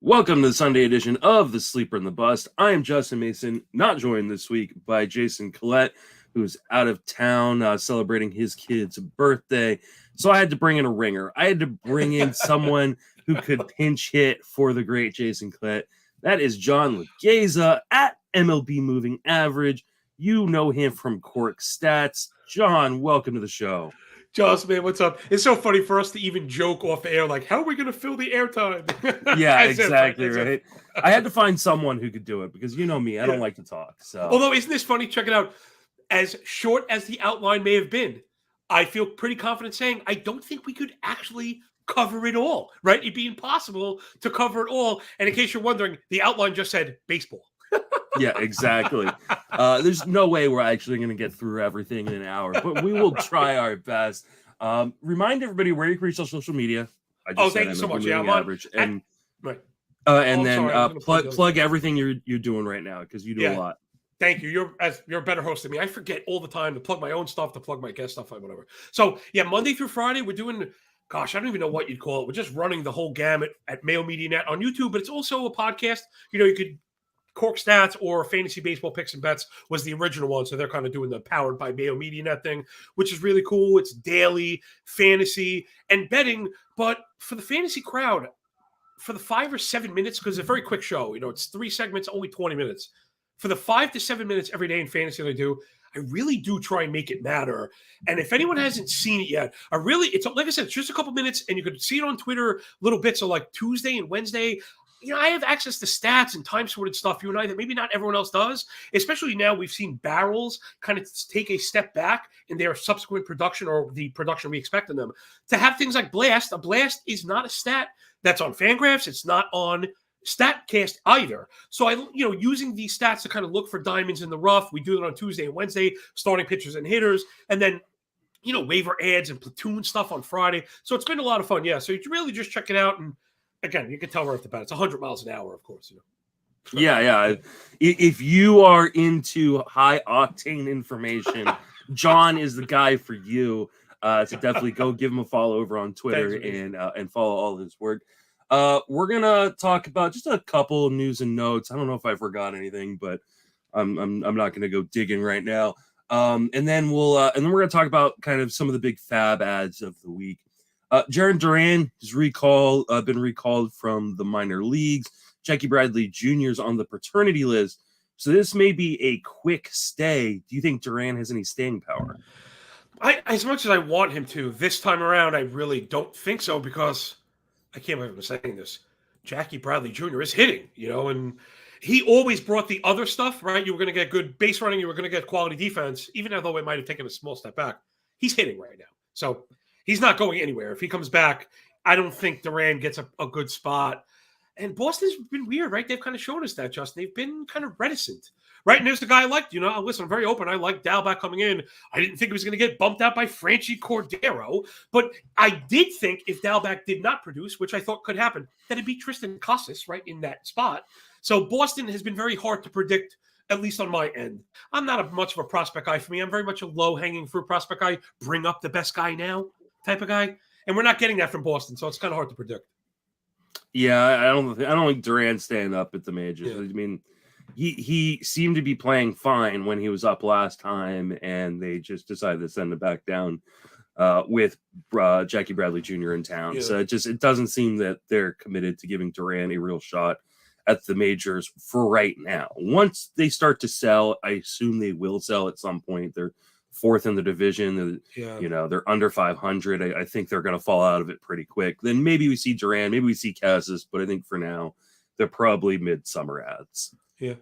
Welcome to the Sunday edition of The Sleeper and the Bust. I am Justin Mason, not joined this week by Jason Collette, who's out of town celebrating his kid's birthday. So I had to bring in a ringer. I had to bring in someone who could pinch hit for the great Jason Collette. That is John Laghezza at MLB Moving Average. You know him from Corked Stats. John, welcome to the show. Joss, man, what's up? It's so funny for us to even joke off air, like, how are we going to fill the airtime? Yeah, exactly, right? I had to find someone who could do it because you know me, I don't like to talk. So, although, isn't this funny? Check it out. As short as the outline may have been, I feel pretty confident saying I don't think we could actually cover it all, right? It'd be impossible to cover it all. And in case you're wondering, the outline just said baseball. Yeah, exactly. There's no way we're actually going to get through everything in an hour, but we will try our best. Remind everybody where you can reach on social media. Thank you so much. Yeah, I'm average. And right. Plug everything you're doing right now because you do a lot. Thank you. You're a better host than me. I forget all the time to plug my own stuff, to plug my guest stuff, whatever. So yeah, Monday through Friday we're doing. Gosh, I don't even know what you'd call it. We're just running the whole gamut at Mayo Media Net on YouTube, but it's also a podcast. You know, you could. Corked Stats or Fantasy Baseball Picks and Bets was the original one. So they're kind of doing the powered by Mayo Media Net thing, which is really cool. It's daily fantasy and betting. But for the fantasy crowd, for the 5 or 7 minutes, because it's a very quick show, you know, it's 3 segments, only 20 minutes. For the 5 to 7 minutes every day in fantasy that I do, I really do try and make it matter. And if anyone hasn't seen it yet, it's like I said, it's just a couple minutes and you could see it on Twitter, little bits of like Tuesday and Wednesday. You know, I have access to stats and time-sorted stuff, you and I, that maybe not everyone else does, especially now we've seen barrels kind of take a step back in their subsequent production or the production we expect in them. To have things like Blast, a Blast is not a stat that's on Fangraphs. It's not on StatCast either. So, using these stats to kind of look for diamonds in the rough, we do it on Tuesday and Wednesday, starting pitchers and hitters, and then waiver ads and platoon stuff on Friday. So it's been a lot of fun, yeah. So you really just check it out and again, you can tell right off the bat. It's 100 miles an hour, of course. Yeah. If you are into high octane information, John is the guy for you. So definitely go give him a follow over on Twitter and follow all his work. We're gonna talk about just a couple of news and notes. I don't know if I forgot anything, but I'm not gonna go digging right now. And then we're gonna talk about kind of some of the big FAAB ads of the week. Jarren Duran has been recalled from the minor leagues. Jackie Bradley Jr. is on the paternity list. So this may be a quick stay. Do you think Duran has any staying power? As much as I want him to, this time around, I really don't think so because I can't believe I'm saying this. Jackie Bradley Jr. is hitting, and he always brought the other stuff, right? You were going to get good base running. You were going to get quality defense, even though it might have taken a small step back. He's hitting right now. So he's not going anywhere. If he comes back, I don't think Duran gets a good spot. And Boston's been weird, right? They've kind of shown us that, Justin. They've been kind of reticent, right? And there's the guy I liked. Listen, I'm very open. I like Dalbec coming in. I didn't think he was going to get bumped out by Franchy Cordero. But I did think if Dalbec did not produce, which I thought could happen, that it'd be Tristan Casas, right, in that spot. So Boston has been very hard to predict, at least on my end. I'm not much of a prospect guy for me. I'm very much a low-hanging fruit prospect guy. Bring up the best guy now type of guy, and we're not getting that from Boston, so it's kind of hard to predict. Yeah, I don't think Duran's staying up at the majors. Yeah. I mean, he seemed to be playing fine when he was up last time, and they just decided to send him back down with Jackie Bradley Jr. in town. Yeah. So it doesn't seem that they're committed to giving Duran a real shot at the majors for right now. Once they start to sell, I assume they will sell at some point. They're 4th in the division. They're under 500. I think they're going to fall out of it pretty quick. Then maybe we see Duran, maybe we see Casas, but I think for now they're probably midsummer ads. Yeah.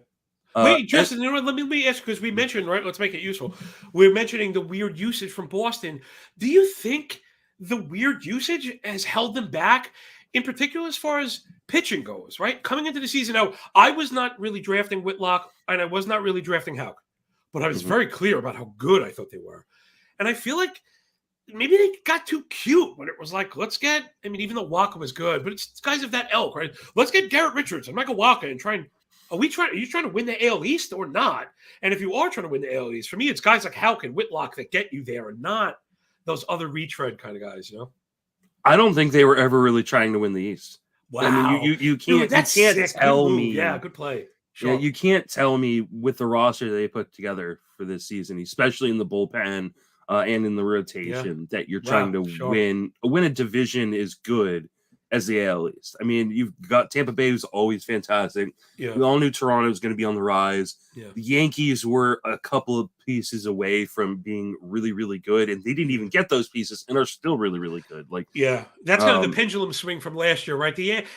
Wait, Justin, let me ask, because we mentioned, right, let's make it useful. We're mentioning the weird usage from Boston. Do you think the weird usage has held them back, in particular as far as pitching goes, right? Coming into the season now, I was not really drafting Whitlock, and I was not really drafting Houck. But I was very clear about how good I thought they were. And I feel like maybe they got too cute when it was like, even though Walker was good, but it's guys of that ilk, right? Let's get Garrett Richards and Michael Walker and are you trying to win the AL East or not? And if you are trying to win the AL East, for me, it's guys like Houck and Whitlock that get you there and not those other retread kind of guys, I don't think they were ever really trying to win the East. Wow. I mean, you can't that's you can't sick. tell Good move. me. Yeah, good play. Yeah, Sure. you can't tell me with the roster they put together for this season, especially in the bullpen and in the rotation, that you're trying to win a division as good as the AL East. I mean, you've got Tampa Bay, who's always fantastic. Yeah. We all knew Toronto was going to be on the rise. Yeah. The Yankees were a couple of pieces away from being really, really good, and they didn't even get those pieces and are still really, really good. Like, yeah, that's kind of the pendulum swing from last year, right?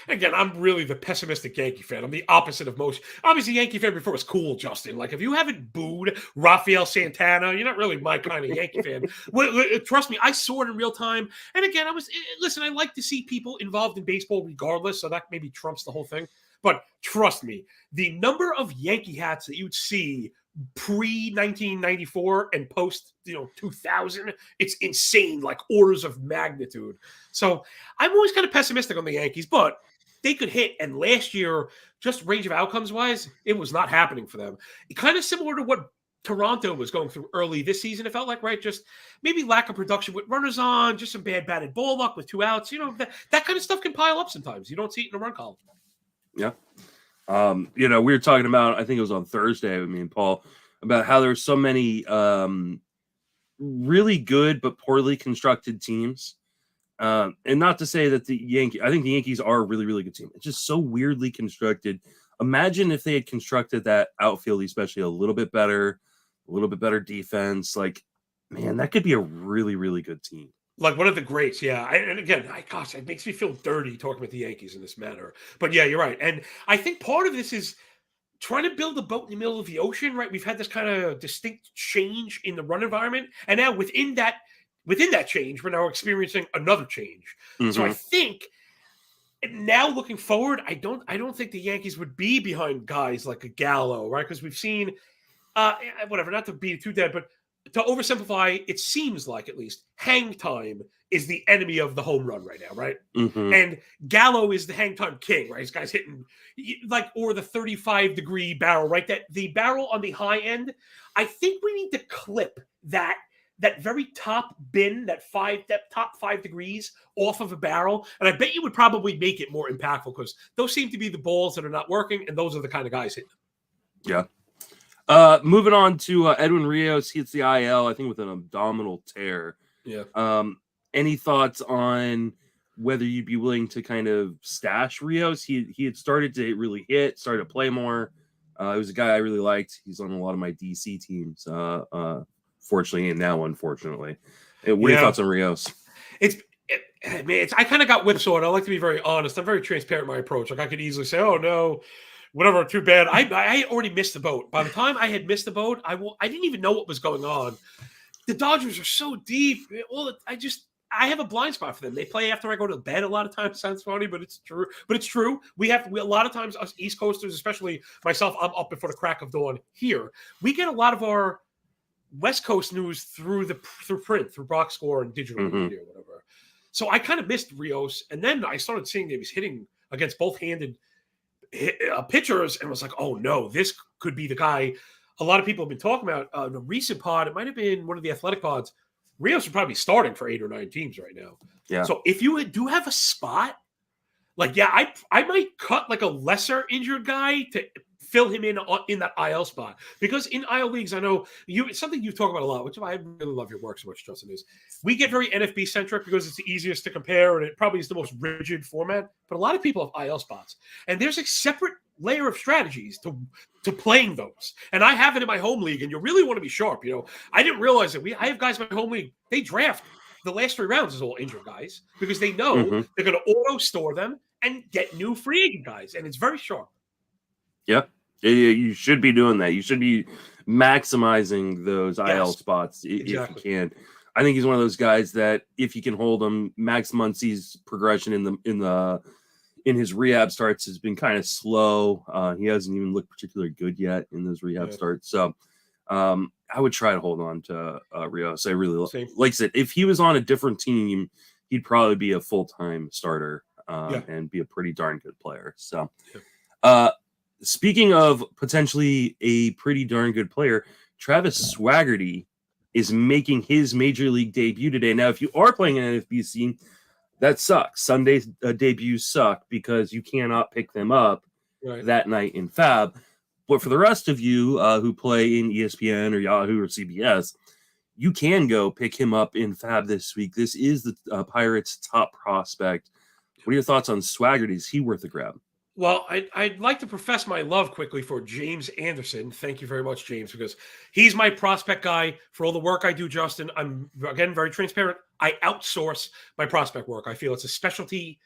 Again, I'm really the pessimistic Yankee fan. I'm the opposite of most. Obviously, Yankee fan before was cool, Justin. Like, if you haven't booed Rafael Santana, you're not really my kind of Yankee fan. Trust me, I saw it in real time. And again, listen, I like to see people involved in baseball regardless, so that maybe trumps the whole thing. But trust me, the number of Yankee hats that you'd see pre-1994 and post 2000, it's insane, like orders of magnitude. So I'm always kind of pessimistic on the Yankees, but they could hit. And last year, just range of outcomes wise, it was not happening for them. Kind of similar to what Toronto was going through early this season, it felt like, right? Just maybe lack of production with runners on, just some bad batted ball luck with 2 outs. That kind of stuff can pile up sometimes. You don't see it in a run column. Yeah. We were talking about, I think it was on Thursday with me and Paul, about how there's so many really good but poorly constructed teams. And not to say that I think the Yankees are a really, really good team. It's just so weirdly constructed. Imagine if they had constructed that outfield, especially a little bit better defense. Like, man, that could be a really, really good team. Like one of the greats, yeah. And again, gosh, it makes me feel dirty talking about the Yankees in this manner. But yeah, you're right. And I think part of this is trying to build a boat in the middle of the ocean, right? We've had this kind of distinct change in the run environment. And now within that change, we're now experiencing another change. Mm-hmm. So I think now looking forward, I don't think the Yankees would be behind guys like a Gallo, right? Because we've seen, whatever, not to be too dead, but to oversimplify, it seems like at least hang time is the enemy of the home run right now, right? Mm-hmm. And Gallo is the hang time king, right? This guy's hitting or the 35-degree barrel, right? That the barrel on the high end. I think we need to clip that very top bin, that top 5 degrees off of a barrel, and I bet you would probably make it more impactful because those seem to be the balls that are not working, and those are the kind of guys hitting them. Yeah. Moving on to Edwin Rios, he hits the IL, I think, with an abdominal tear. Yeah. Any thoughts on whether you'd be willing to kind of stash Rios? He had started to really started to play more. He was a guy I really liked. He's on a lot of my DC teams, fortunately, and now unfortunately. What are your thoughts on Rios? I kind of got whipsawed. I like to be very honest. I'm very transparent in my approach. Like I could easily say, "Oh no, whatever, too bad." I already missed the boat. By the time I had missed the boat, I didn't even know what was going on. The Dodgers are so deep. Well, I have a blind spot for them. They play after I go to bed a lot of times. Sounds funny, but it's true. We a lot of times, us East Coasters, especially myself, I'm up before the crack of dawn here. We get a lot of our West Coast news through print, through box score and digital media or whatever. So I kind of missed Rios, and then I started seeing that he was hitting against both-handed pitchers, and was like, "Oh no, this could be the guy." A lot of people have been talking about in a recent pod. It might have been one of the athletic pods. Rios would probably be starting for 8 or 9 teams right now. Yeah. So if you do have a spot, like, yeah, I might cut like a lesser injured guy to fill him in that IL spot, because in IL leagues, I know it's something you talk about a lot, which I really love your work so much, Justin, is we get very NFB centric because it's the easiest to compare and it probably is the most rigid format. But a lot of people have IL spots, and there's a separate layer of strategies to playing those. And I have it in my home league, and you really want to be sharp. I didn't realize that I have guys in my home league. They draft the last 3 rounds as all injured guys because they know they're going to auto store them and get new free agent guys, and it's very sharp. Yep. You should be doing that. You should be maximizing those IL spots if you can. I think he's one of those guys that if you can hold him, Max Muncy's progression in his rehab starts has been kind of slow. He hasn't even looked particularly good yet in those rehab starts. So I would try to hold on to Rios. I really like I said, if he was on a different team, he'd probably be a full-time starter and be a pretty darn good player. So speaking of potentially a pretty darn good player, Travis Swaggerty is making his major league debut today. Now, if you are playing an NFBC, That sucks. Sunday debuts suck because you cannot pick them up that night in FAAB. But for the rest of you who play in ESPN or Yahoo or CBS, you can go pick him up in FAAB this week. This is the Pirates' top prospect. What are your thoughts on Swaggerty? Is he worth a grab? Well, I'd like to profess my love quickly for James Anderson. Thank you very much, James, because he's my prospect guy for all the work I do, Justin. I'm, again, very transparent. I outsource my prospect work. I feel it's a specialty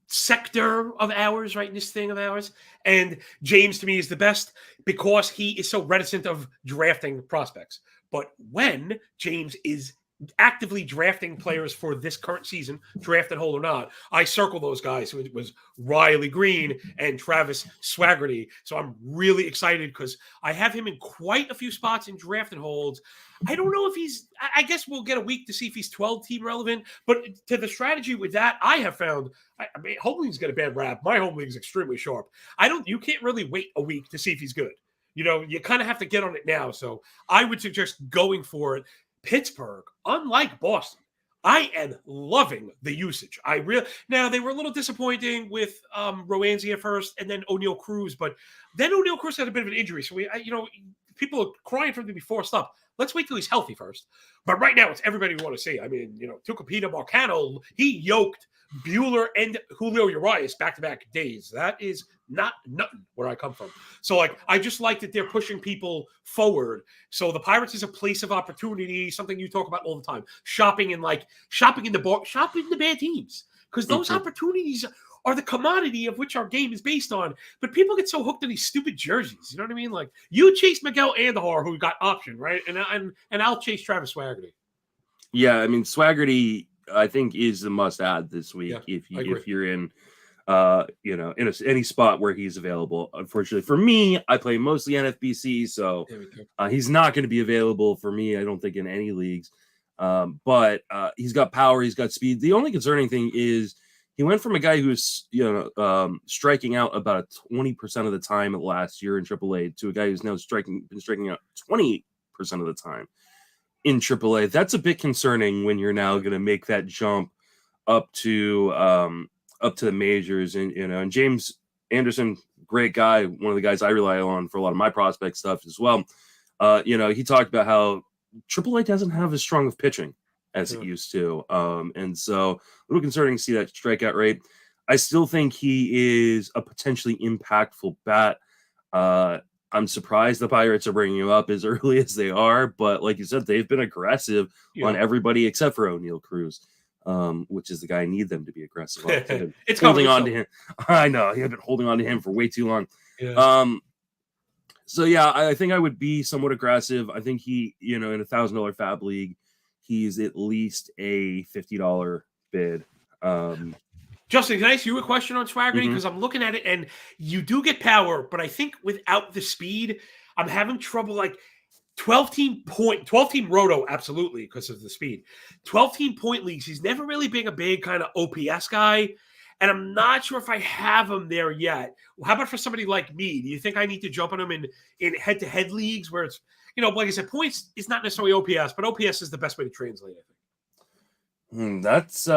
sector of ours, right, in this thing of ours. And James, to me, is the best because he is so reticent of drafting prospects. But when James is actively drafting players for this current season, draft and hold or not, I circle those guys. So it was Riley Green and Travis Swaggerty. So I'm really excited because I have him in quite a few spots in draft and holds. I don't know if he's, I guess we'll get a week to see if he's 12-team relevant. But to the strategy with that, I have found, I mean, home league's got a bad rap. My home league is extremely sharp. You can't really wait a week to see if he's good. You know, you kind of have to get on it now. So I would suggest going for it. Pittsburgh, unlike Boston, I am loving the usage. Now they were a little disappointing with Roanzi at first, and then O'Neal Cruz, but then O'Neal Cruz had a bit of an injury, so people are crying for him to be forced up. Let's wait till he's healthy first. But right now, it's everybody we want to see. I mean, Tucupita Marcano, he yoked Bueller and Julio Urias back-to-back days. That is not nothing where I come from. So, I just like that they're pushing people forward. So the Pirates is a place of opportunity, something you talk about all the time. Shopping in the bad teams. Because those opportunities are the commodity of which our game is based on. But people get so hooked on these stupid jerseys. You know what I mean? Like, you chase Miguel Andahar, who got optioned, right? And I'll chase Travis Swaggerty. Yeah, I mean, Swaggerty, I think, is the must-add this week if you're in any spot where he's available. Unfortunately for me, I play mostly NFBC, so he's not going to be available for me, I don't think, in any leagues. But he's got power, he's got speed. The only concerning thing is he went from a guy who's striking out about 20% of the time last year in AAA to a guy who's now been striking out 20% of the time in AAA. That's a bit concerning when you're now going to make that jump up to the majors. And James Anderson, great guy, one of the guys I rely on for a lot of my prospect stuff as well. He talked about how AAA doesn't have as strong of pitching as it used to. And so a little concerning to see that strikeout rate. I still think he is a potentially impactful bat. I'm surprised the Pirates are bringing him up as early as they are, but like you said, they've been aggressive on everybody except for O'Neal Cruz, which is the guy I need them to be aggressive on. It's holding on to him. I know. I've been holding on to him for way too long. Yeah. So, yeah, I think I would be somewhat aggressive. I think he, in a $1,000 FAAB league, he's at least a $50 bid. Justin, can I ask you a question on Swaggerty? Because I'm looking at it, and you do get power, but I think without the speed, I'm having trouble. 12-team roto, absolutely, because of the speed. 12-team point leagues, he's never really been a big kind of OPS guy, and I'm not sure if I have him there yet. How about for somebody like me? Do you think I need to jump on him in head-to-head leagues where it's, like I said, points is not necessarily OPS, but OPS is the best way to translate it, I think. That's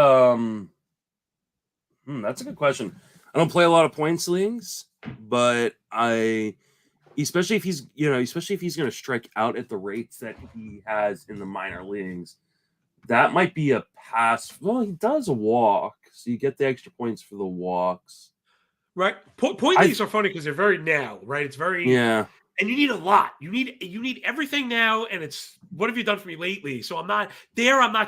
a good question. I don't play a lot of points leagues, but especially if he's going to strike out at the rates that he has in the minor leagues, that might be a pass. Well, he does a walk, so you get the extra points for the walks. Right. Point leagues are funny because they're very now, right? It's very and you need a lot. You need everything now, and it's what have you done for me lately? So I'm not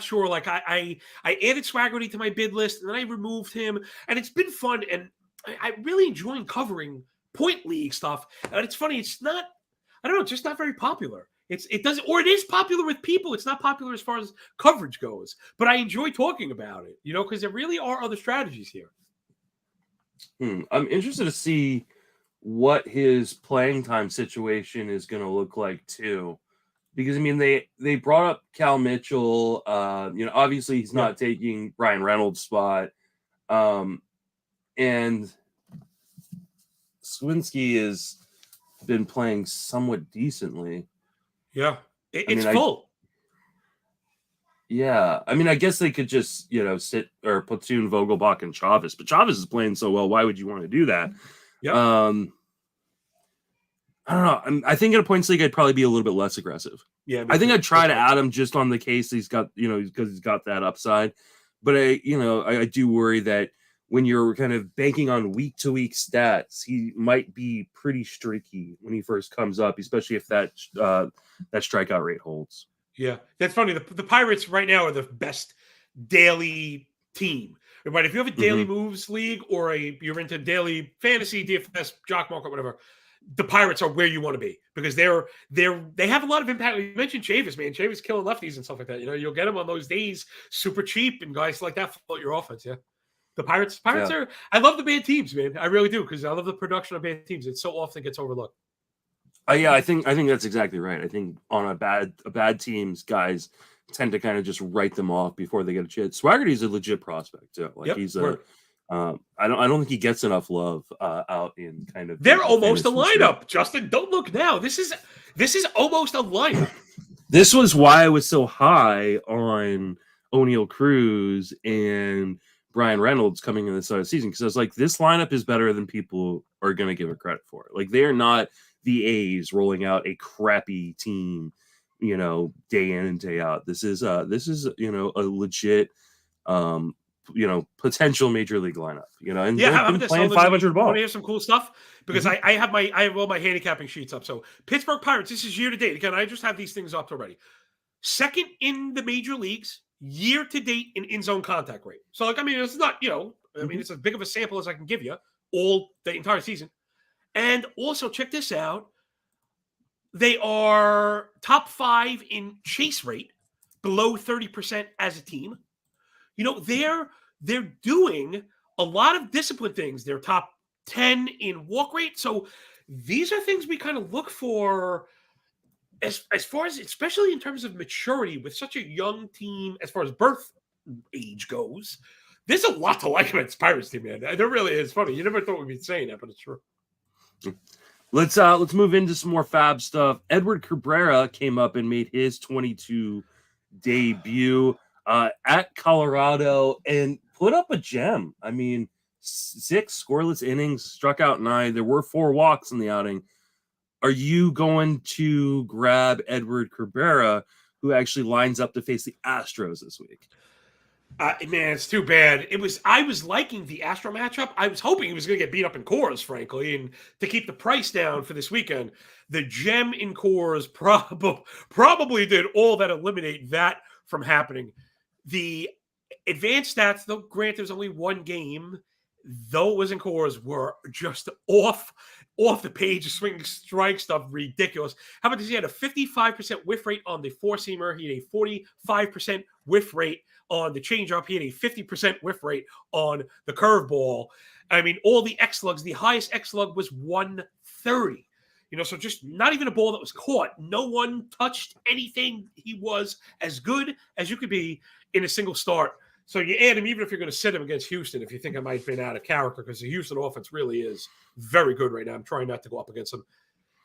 sure. I added Swaggerty to my bid list, and then I removed him, and it's been fun, and I really enjoy covering point league stuff. And it's funny, it's not, I don't know, it's just not very popular. It is popular with people. It's not popular as far as coverage goes, but I enjoy talking about it, because there really are other strategies here. I'm interested to see what his playing time situation is going to look like too, because they brought up Cal Mitchell. Obviously he's not taking Brian Reynolds' spot, and Swinski has been playing somewhat decently. Yeah, it's full. Yeah, I mean, I guess they could just, sit or platoon Vogelbach and Chavez, but Chavez is playing so well. Why would you want to do that? Yep. I don't know. I think in a points league, I'd probably be a little bit less aggressive. Yeah, I think I'd try to add him just on the case he's got, because he's got that upside. But I do worry that when you're kind of banking on week to week stats, he might be pretty streaky when he first comes up, especially if that strikeout rate holds. Yeah, that's funny. The Pirates right now are the best daily team. Right? If you have a daily moves league or you're into daily fantasy, DFS, jock market, whatever, the Pirates are where you want to be because they have a lot of impact. You mentioned Chavis, man. Chavis killing lefties and stuff like that. You'll get them on those days super cheap and guys like that float your offense. Yeah. The Pirates are. I love the bad teams, man. I really do because I love the production of bad teams. It so often gets overlooked. Yeah, I think that's exactly right. I think on a bad teams, guys tend to kind of just write them off before they get a chance. Swaggerty's a legit prospect too. He's a. I don't think he gets enough love out in kind of. They're almost a lineup, Justin. Don't look now. This is almost a lineup. This was why I was so high on O'Neal Cruz and Brian Reynolds coming in the start of the season because I was like, this lineup is better than people are going to give it credit for. Like they are not the A's rolling out a crappy team, day in and day out. This is a legit, potential major league lineup. And I'm playing 500 ball. I have some cool stuff because I have all my handicapping sheets up. So Pittsburgh Pirates, this is year to date. Again, I just have these things up already. Second in the major leagues, year to date in zone contact rate. So it's not it's as big of a sample as I can give you all the entire season. And also, check this out. They are top 5 in chase rate, below 30% as a team. They're doing a lot of disciplined things. They're top 10 in walk rate. So these are things we kind of look for as far as, especially in terms of maturity with such a young team, as far as birth age goes. There's a lot to like about this Pirates team, man. There really is. Funny. You never thought we'd be saying that, but it's true. Let's move into some more FAAB stuff. Edward Cabrera came up and made his 22 debut at Colorado and put up a gem. 6 scoreless innings, struck out 9. There were 4 walks in the outing. Are you going to grab Edward Cabrera, who actually lines up to face the Astros this week? Man, it's too bad. I was liking the Astro matchup. I was hoping he was going to get beat up in Coors, frankly, and to keep the price down for this weekend. The gem in Coors probably did all that eliminate that from happening. The advanced stats, though, granted, there's only one game, though it was in Coors, were just off the page, swing strike stuff, ridiculous. How about this? He had a 55% whiff rate on the 4-seamer. He had a 45% whiff rate on the changeup. He had a 50% whiff rate on the curveball. All the X-slugs, the highest X-slug was 130. So just not even a ball that was caught. No one touched anything. He was as good as you could be in a single start. So you add him, even if you're going to sit him against Houston, if you think I might have been out of character, because the Houston offense really is very good right now. I'm trying not to go up against him.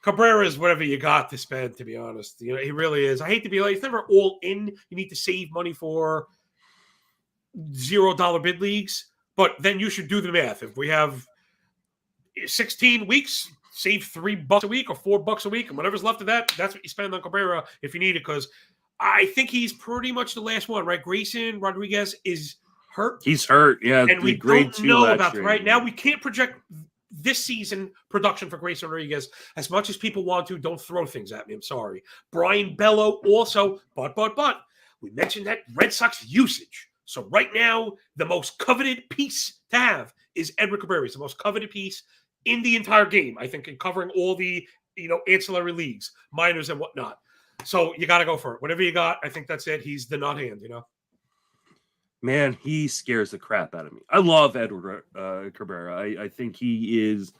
Cabrera is whatever you got to spend, to be honest. He really is. I hate to be like, it's never all in. You need to save money for $0 bid leagues, but then you should do the math. If we have 16 weeks, save $3 a week or $4 a week, and whatever's left of that, that's what you spend on Cabrera if you need it, because I think he's pretty much the last one, right? Grayson Rodriguez is hurt. He's hurt, yeah. And we don't know about that right now. We can't project this season production for Grayson Rodriguez as much as people want to. Don't throw things at me. I'm sorry. Brian Bello also, but we mentioned that Red Sox usage. So right now, the most coveted piece to have is Edward Cabrera. He's the most coveted piece in the entire game, I think, in covering all the ancillary leagues, minors and whatnot. So you got to go for it. Whatever you got, I think that's it. He's the nut hand, Man, he scares the crap out of me. I love Edward Cabrera. I think he is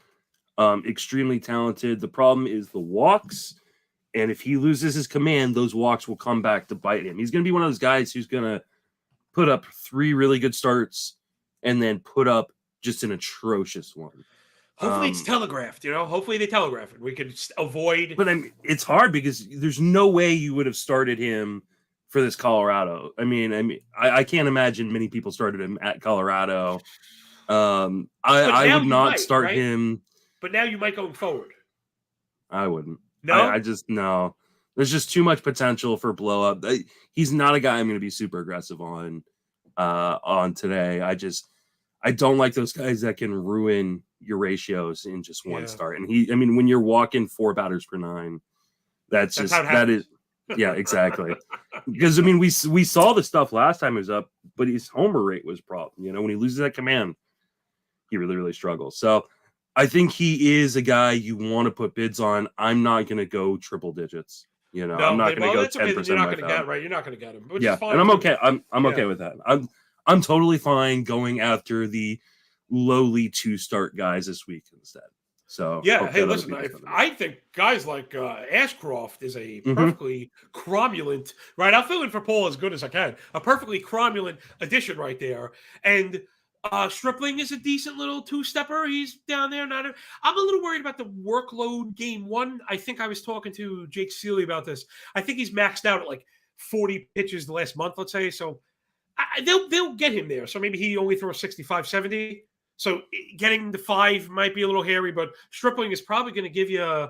extremely talented. The problem is the walks. And if he loses his command, those walks will come back to bite him. He's going to be one of those guys who's going to put up 3 really good starts and then put up just an atrocious one. Hopefully it's telegraphed, Hopefully they telegraph it. We could avoid. But it's hard because there's no way you would have started him for this Colorado. I can't imagine many people started him at Colorado. I would not start him. But now you might going forward. I wouldn't. No, I just no. There's just too much potential for blow up. He's not a guy I'm going to be super aggressive on today. I don't like those guys that can ruin your ratios in just one start. And when you're walking 4 batters per 9, that is. Yeah, exactly. Because we saw the stuff last time he was up, but his homer rate was a problem. When he loses that command, he really, really struggles. So I think he is a guy you want to put bids on. I'm not going to go triple digits. I'm not going to go 10%. You're not going to get right. You're not going to get him. And I'm okay. I'm okay with that. I'm totally fine going after the lowly 2-start guys this week instead. So hey, listen, I think guys like Ashcroft is a perfectly cromulent, right? I'll fill in for Paul as good as I can. A perfectly cromulent addition right there. And Stripling is a decent little 2-stepper. He's down there. I'm a little worried about the workload game 1. I think I was talking to Jake Seeley about this. I think he's maxed out at like 40 pitches the last month, let's say. So they'll get him there. So maybe he only throws 65, 70. So getting the 5 might be a little hairy, but Stripling is probably going to give you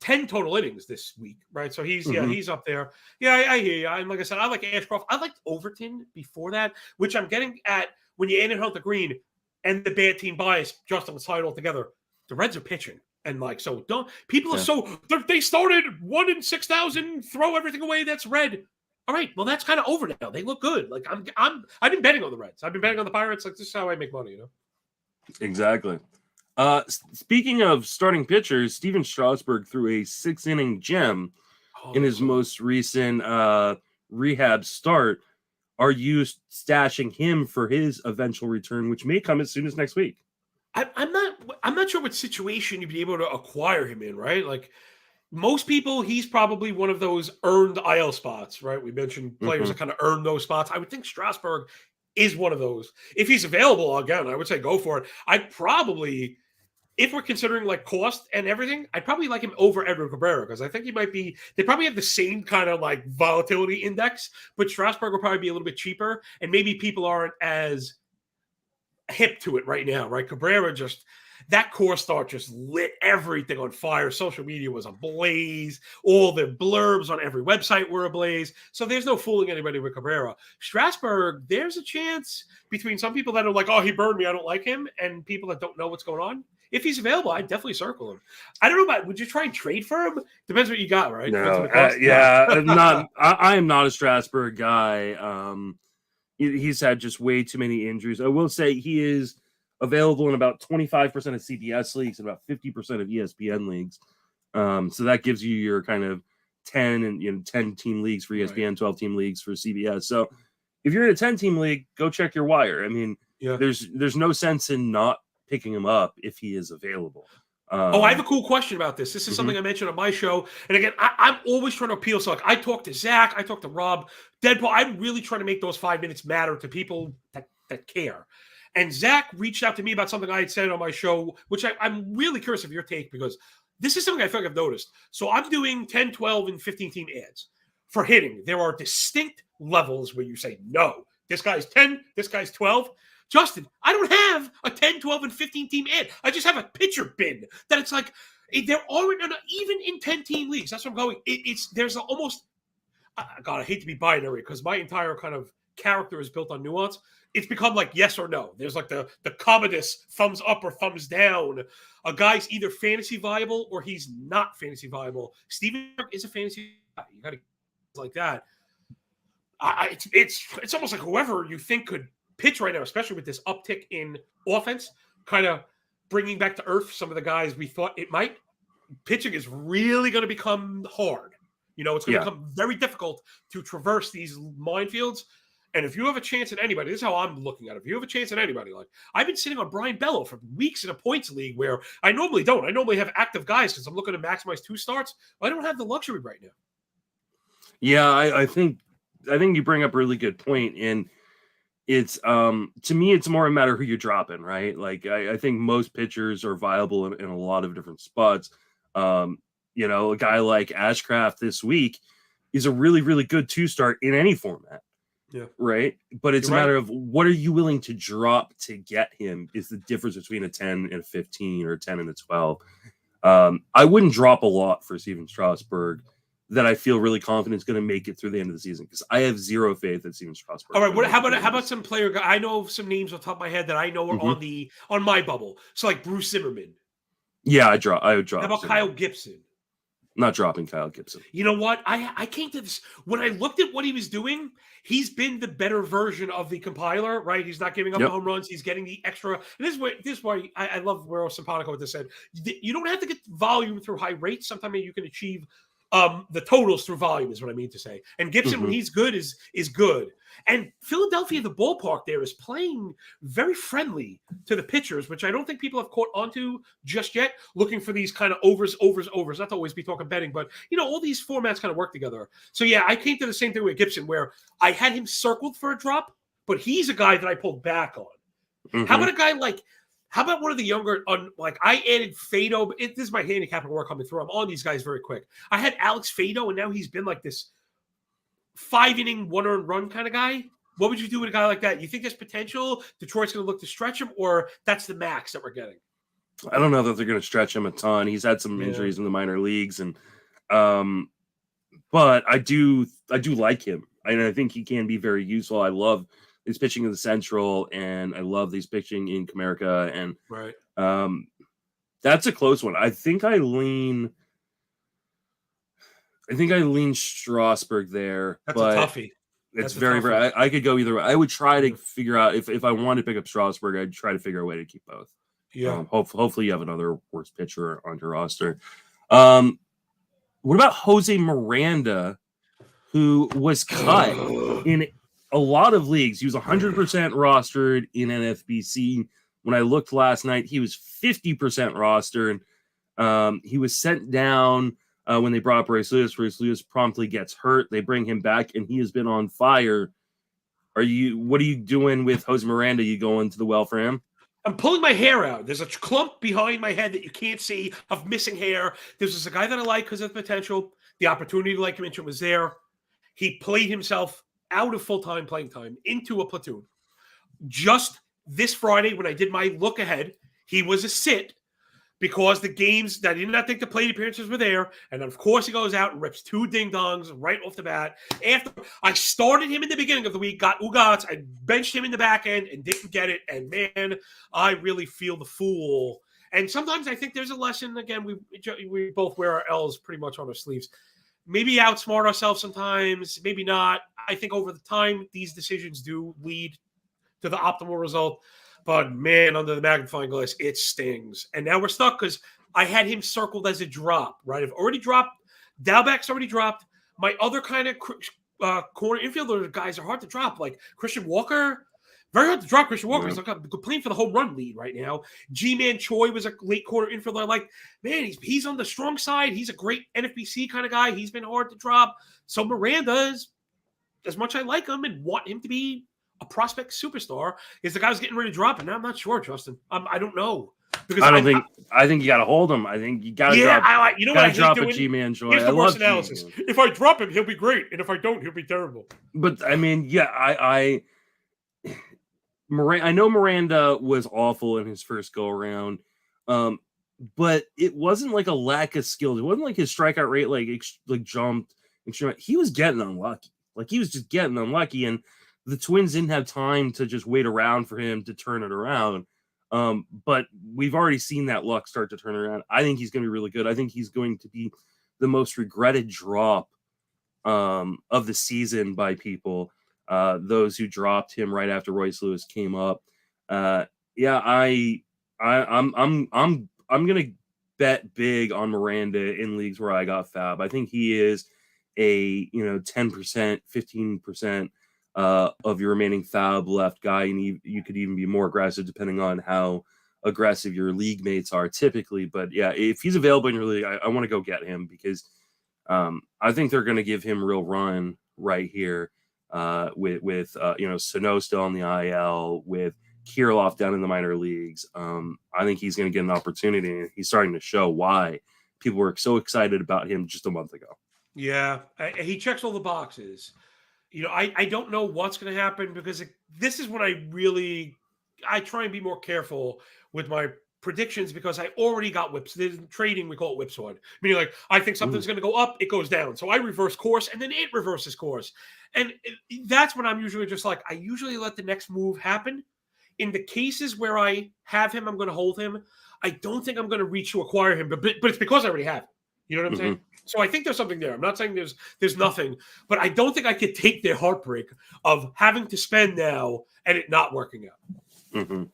10 total innings this week, right? So he's up there. Yeah, I hear you. And like I said, I like Ashcroft. I liked Overton before that, which I'm getting at when you add in Hunter Green and the bad team bias just on the side altogether. The Reds are pitching. And they started 1 in 6,000, throw everything away. That's red. All right, well, that's kind of over now. They look good. Like I've been betting on the Reds. I've been betting on the Pirates. Like this is how I make money, Exactly. Speaking of starting pitchers, Steven Strasburg threw a 6-inning gem in his most recent rehab start. Are you stashing him for his eventual return, which may come as soon as next week? I'm not sure what situation you'd be able to acquire him in, right? Like most people, he's probably one of those earned IL spots, right? We mentioned players that kind of earn those spots. I would think Strasburg is one of those. If he's available, again, I would say go for it. I'd probably, if we're considering like cost and everything, I'd probably like him over Edward Cabrera because I think they probably have the same kind of like volatility index, but Strasburg will probably be a little bit cheaper and maybe people aren't as hip to it right now, right? Cabrera that core start just lit everything on fire. Social media was ablaze. All the blurbs on every website were ablaze. So there's no fooling anybody with Cabrera. Strasburg, there's a chance between some people that are like, oh, he burned me, I don't like him, and people that don't know what's going on. If he's available, I'd definitely circle him. I don't know would you try and trade for him? Depends what you got, right? No, I am not a Strasburg guy. He's had just way too many injuries. I will say he is available in about 25% of CBS leagues and about 50% of ESPN leagues. So that gives you your kind of 10 and 10 team leagues for ESPN, right. 12 team leagues for CBS. So if you're in a 10 team league, go check your wire. There's no sense in not picking him up if he is available. I have a cool question about this. This is something I mentioned on my show. And again, I'm always trying to appeal. So like I talk to Zach, I talk to Rob, Deadpool. I'm really trying to make those 5 minutes matter to people that care. And Zach reached out to me about something I had said on my show, which I'm really curious of your take because this is something I feel like I've noticed. So I'm doing 10, 12, and 15-team ads. For hitting, there are distinct levels where you say, no, this guy's 10, this guy's 12. Justin, I don't have a 10, 12, and 15-team ad. I just have a pitcher bin that it's like, there aren't, even in 10-team leagues, that's what I'm going. There's almost, God, I hate to be binary because my entire kind of character is built on nuance. It's become like yes or no. There's like the Commodus thumbs up or thumbs down. A guy's either fantasy viable or he's not fantasy viable. Steven is a fantasy guy. You got to like that. It's almost like whoever you think could pitch right now, especially with this uptick in offense, kind of bringing back to earth some of the guys we thought it might. Pitching is really going to become hard. It's going to become very difficult to traverse these minefields. And if you have a chance at anybody, this is how I'm looking at it. If you have a chance at anybody, like I've been sitting on Brian Bello for weeks in a points league where I normally don't. I normally have active guys because I'm looking to maximize 2 starts. I don't have the luxury right now. Yeah, I think you bring up a really good point. And it's to me, it's more a matter of who you're dropping, right? Like I think most pitchers are viable in a lot of different spots. A guy like Ashcraft this week, is a really, really good 2-star in any format. Yeah. Right. But it's You're a matter of what are you willing to drop to get him is the difference between a 10 and a 15 or a 10 and a 12. I wouldn't drop a lot for Steven Strasburg that I feel really confident is going to make it through the end of the season because I have zero faith that Steven Strasburg. All right. How about some player? I know some names on top of my head that I know are on my bubble. So like Bruce Zimmerman. Yeah, I would drop. How about Zimmerman. Kyle Gibson? Not dropping Kyle Gibson. You know what? I came to this when I looked at what he was doing. He's been the better version of the compiler, right? He's not giving up the home runs. He's getting the extra. And this is why I love where Simpatico with this said. You don't have to get volume through high rates. Sometimes you can achieve the totals through volume is what I mean to say. And Gibson, when he's good, is good. And Philadelphia, the ballpark there is playing very friendly to the pitchers, which I don't think people have caught onto just yet, looking for these kind of overs. Not to always be talking betting, but, all these formats kind of work together. So, yeah, I came to the same thing with Gibson, where I had him circled for a drop, but he's a guy that I pulled back on. How about a guy how about one of the younger, I added Fado. This is my handicap work coming through. I'm on these guys very quick. I had Alex Fado, and now he's been like this 5-inning, 1-earned run kind of guy. What would you do with a guy like that? You think there's potential? Detroit's going to look to stretch him, or that's the max that we're getting? I don't know that they're going to stretch him a ton. He's had some injuries in the minor leagues, and but I do like him, and I think he can be very useful. I love his pitching in the Central, and I love his pitching in Comerica, and that's a close one. I think I lean Strasburg there. That's a toughie. It's very, very. I could go either way. I would try to figure out if I wanted to pick up Strasburg, I'd try to figure a way to keep both. Yeah. Hopefully, you have another worst pitcher on your roster. What about Jose Miranda, who was cut in a lot of leagues? He was 100% rostered in NFBC. When I looked last night, he was 50% rostered. He was sent down when they brought up Royce Lewis. Royce Lewis promptly gets hurt. They bring him back, and he has been on fire. What are you doing with Jose Miranda? You going to the well for him? I'm pulling my hair out. There's a clump behind my head that you can't see of missing hair. There's just a guy that I like because of the potential. The opportunity, like you mentioned, was there. He played himself out of full-time playing time into a platoon. Just this Friday, when I did my look ahead, he was a sit because the games that I did not think the plate appearances were there. And then, of course, he goes out and rips 2 ding-dongs right off the bat. After I started him in the beginning of the week, got Ugats, I benched him in the back end and didn't get it. And, man, I really feel the fool. And sometimes I think there's a lesson. Again, we both wear our L's pretty much on our sleeves. Maybe outsmart ourselves sometimes, maybe not. I think over the time, these decisions do lead to the optimal result. But, man, under the magnifying glass, it stings. And now we're stuck because I had him circled as a drop, right? I've already dropped. Dalbeck's already dropped. My other kind of corner infielder guys are hard to drop, like Christian Walker. Very hard to drop Christian Walker. He's playing for the home run lead right now. G-Man Choi was a late corner infielder. Like, man, he's on the strong side. He's a great NFBC kind of guy. He's been hard to drop. So Miranda is, as much I like him and want him to be a prospect superstar, is the guy's getting ready to drop, and I'm not sure, Justin. I don't know. Because I think you got to hold him. I think you got to drop. You know what I hate drop doing? A G-Man Joy. Here's the worst analysis. If I drop him, he'll be great, and if I don't, he'll be terrible. But I mean, yeah, I know Miranda was awful in his first go around, but it wasn't like a lack of skill. It wasn't like his strikeout rate like jumped. He was getting unlucky. Like he was just getting unlucky, and the Twins didn't have time to just wait around for him to turn it around. But we've already seen that luck start to turn around. I think he's going to be really good. I think he's going to be the most regretted drop of the season by people. Those who dropped him right after Royce Lewis came up. I'm going to bet big on Miranda in leagues where I got FAAB. I think he is a 10%, 15%. Of your remaining FAAB left guy, and you could even be more aggressive depending on how aggressive your league mates are typically. But yeah, if he's available in your league, I want to go get him because I think they're going to give him real run right here with Sano still on the IL, with Kirilloff down in the minor leagues. I think he's going to get an opportunity, and he's starting to show why people were so excited about him just a month ago. Yeah, he checks all the boxes. I don't know what's going to happen because this is when I try and be more careful with my predictions because I already got whips. In trading, we call it whipsawed. Meaning, like, I think something's going to go up, it goes down. So I reverse course, and then it reverses course. And that's when I'm usually just like, I usually let the next move happen. In the cases where I have him, I'm going to hold him. I don't think I'm going to reach to acquire him, but it's because I already have him. You know what I'm saying? So I think there's something there. I'm not saying there's nothing, but I don't think I could take the heartbreak of having to spend now and it not working out.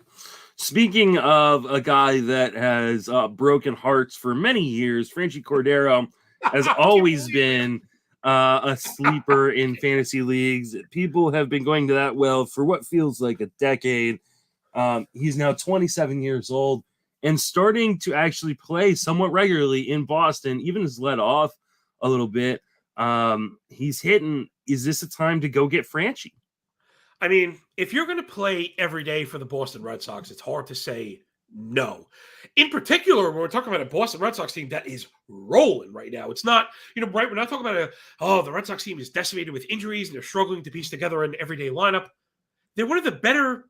Speaking of a guy that has broken hearts for many years, Franchy Cordero has always been a sleeper in fantasy leagues. People have been going to that well for what feels like a decade. He's now 27 years old and starting to actually play somewhat regularly in Boston, even has let off a little bit. He's hitting. Is this a time to go get Franchy? I mean, if you're going to play every day for the Boston Red Sox, it's hard to say no. In particular, when we're talking about a Boston Red Sox team that is rolling right now, it's not, right? We're not talking about the Red Sox team is decimated with injuries and they're struggling to piece together an everyday lineup. They're one of the better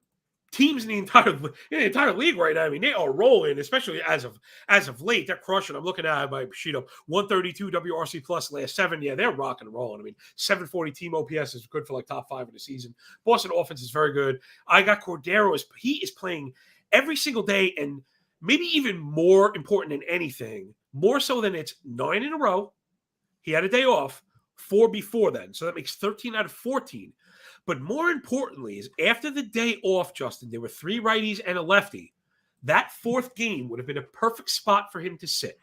teams in the entire league right now. I mean, they are rolling, especially as of late. They're crushing. I'm looking at my sheet up 132 WRC plus last 7. Yeah, they're rocking and rolling. I mean, 740 team OPS is good for like top 5 of the season. Boston offense is very good. I got Cordero. He is playing every single day, and maybe even more important than anything, more so than it's 9 in a row. He had a day off, 4 before then, so that makes 13 out of 14. But more importantly is after the day off, Justin, there were 3 righties and a lefty. That 4th game would have been a perfect spot for him to sit,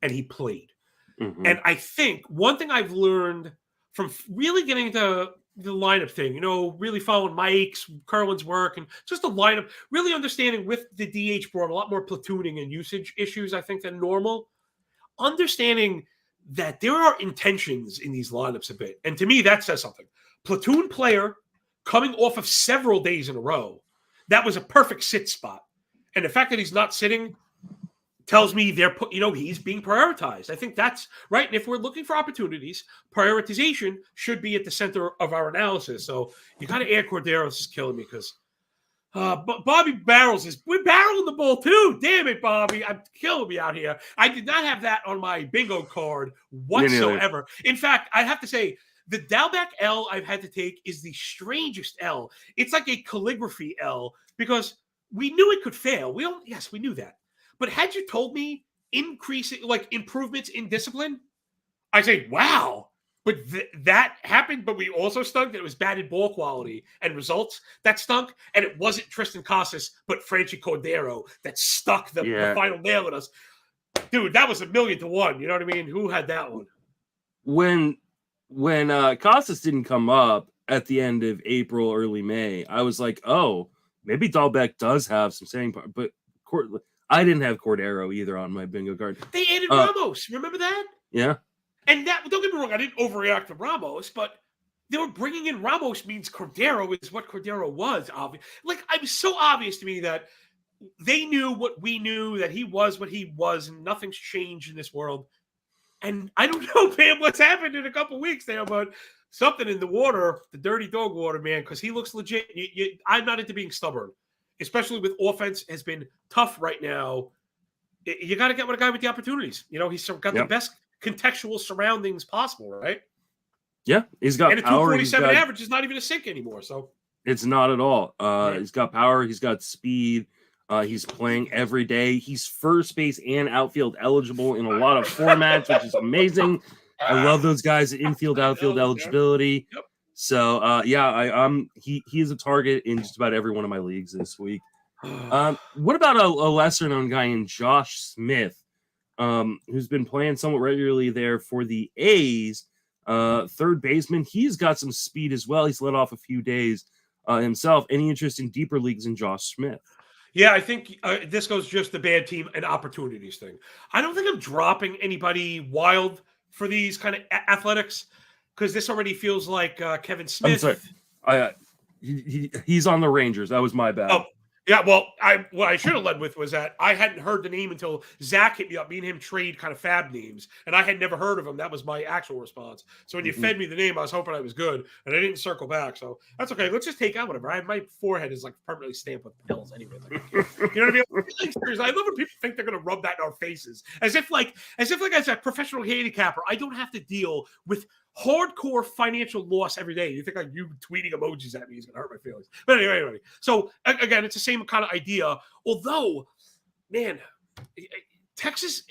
and he played. And I think one thing I've learned from really getting into the lineup thing, really following Mike's, Kerwin's work, and just the lineup, really understanding with the DH brought a lot more platooning and usage issues, I think, than normal. Understanding that there are intentions in these lineups a bit. And to me, that says something. Platoon player coming off of several days in a row. That was a perfect sit spot. And the fact that he's not sitting tells me he's being prioritized. I think that's right. And if we're looking for opportunities, prioritization should be at the center of our analysis. So you got to add Cordero. This is killing me because Bobby Barrels we're barreling the ball too. Damn it, Bobby. I'm killing me out here. I did not have that on my bingo card whatsoever. In fact, I have to say, the Dalbec L I've had to take is the strangest L. It's like a calligraphy L because we knew it could fail. We knew that. But had you told me improvements in discipline, I say, wow. But that happened, but we also stunk that it was bad in ball quality and results that stunk. And it wasn't Tristan Casas, but Franchy Cordero that stuck the final nail in us. Dude, that was 1,000,000 to 1. You know what I mean? Who had that one? When Casas didn't come up at the end of April, early May, I was like, oh, maybe Dalbec does have some staying power. But I didn't have Cordero either on my bingo card. They added Ramos. Remember that? Yeah. And don't get me wrong, I didn't overreact to Ramos, but they were bringing in Ramos means Cordero is what Cordero was. Obvious. Like, it was so obvious to me that they knew what we knew, that he was what he was, and nothing's changed in this world. And I don't know, man, what's happened in a couple of weeks there, but something in the water, the dirty dog water, man, because he looks legit. I'm not into being stubborn, especially with offense has been tough right now. You got to get with a guy with the opportunities. He's got the best contextual surroundings possible, right? Yeah, he's got and a 247 average is not even a sink anymore. So it's not at all. He's got power. He's got speed. He's playing every day. He's first base and outfield eligible in a lot of formats, which is amazing. I love those guys at infield, outfield eligibility. Yep. So, he is a target in just about every one of my leagues this week. What about a lesser-known guy in Josh Smith, who's been playing somewhat regularly there for the A's, third baseman? He's got some speed as well. He's let off a few days himself. Any interest in deeper leagues in Josh Smith? Yeah, I think this goes just the bad team and opportunities thing. I don't think I'm dropping anybody wild for these kind of athletics because this already feels like Kevin Smith. I'm sorry. He's on the Rangers. That was my bad. Oh, Yeah, well, what I should have led with was that I hadn't heard the name until Zach hit me up. Me and him trade kind of FAAB names, and I had never heard of him. That was my actual response. So when you fed me the name, I was hoping I was good, and I didn't circle back. So that's okay. Let's just take out whatever. My forehead is like permanently stamped with pills anyway. Like, you know what I mean? Like, seriously, I love when people think they're going to rub that in our faces, as if as a professional handicapper, I don't have to deal with hardcore financial loss every day. You think like you tweeting emojis at me is going to hurt my feelings. But anyway. So again, it's the same kind of idea. Although, man, Texas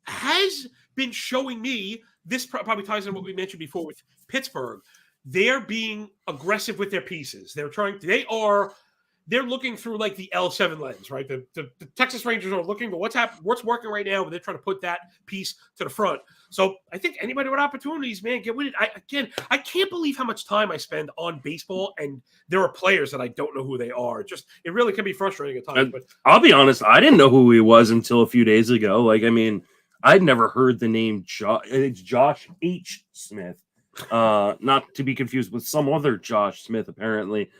has been showing me, this probably ties in what we mentioned before with Pittsburgh. They're being aggressive with their pieces. They're looking through like the L7 lens, right? The Texas Rangers are looking at what's working right now, but they're trying to put that piece to the front. So I think anybody with opportunities, man, get with it. I can't believe how much time I spend on baseball, and there are players that I don't know who they are. It really can be frustrating at times. But I'll be honest, I didn't know who he was until a few days ago. Like, I mean, I'd never heard the name it's Josh H. Smith, not to be confused with some other Josh Smith, apparently.